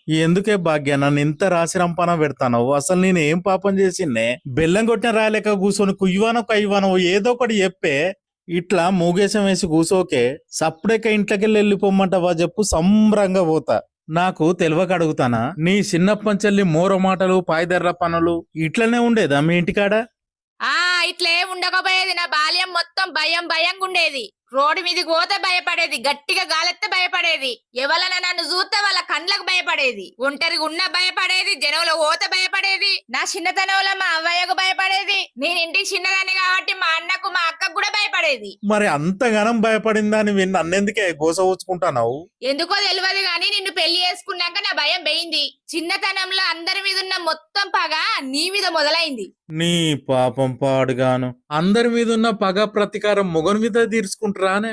ఎందుకే భాగ్య నన్ను ఇంత రాసి రంపాన పెడతాను? అసలు నేను ఏం పాపం చేసిందే? బెల్లం కొట్టిన రాలేక కూర్చొని కుయ్యవానో కయ్యవానో ఏదో ఒకటి చెప్పే. ఇట్లా మూగేశం వేసి కూసోకే, సప్పుడేక ఇంట్లోకెళ్ళి వెళ్ళిపోమ్మంటావా చెప్పు, సంబరంగా పోతా. నాకు తెలియక అడుగుతానా, నీ చిన్నప్పంచెల్లి మోర మాటలు పాయిదర్ర పనులు ఇట్లనే ఉండేదా మీ ఇంటికాడ? ఆ ఇట్లే ఉండకపోయేది. నా బాల్యం మొత్తం భయం భయంగా ఉండేది. రోడ్డు మీదకి పోతే భయపడేది, గట్టిగా గాలెత్తే భయపడేది, ఎవరన్నా నన్ను చూస్తే వాళ్ళ కండ్లకు భయపడేది, ఒంటరిగా ఉన్న భయపడేది, జనంలో పోతే భయపడేది, నా చిన్నతనంలో మా అవ్వయ్యకు భయపడేది, నేను ఇంటికి చిన్నదాన్ని కాబట్టి మా అన్నకు మా అక్కకు కూడా భయపడేది. మరి అంతగానం భయపడిందని విని నన్నెందుకే గోస ఊచుకుంటావు? ఎందుకో తెలియదు గాని నిన్ను పెళ్లి చేసుకున్నాక నా భయం పోయింది. చిన్నతనంలో అందరి మీద ఉన్న మొత్తం పగ నీ మీద మొదలైంది. నీ పాపం పాడుగాను, అందరి మీద ఉన్న పగ ప్రతీకారం మొగని మీద తీర్చుకుంటారానే?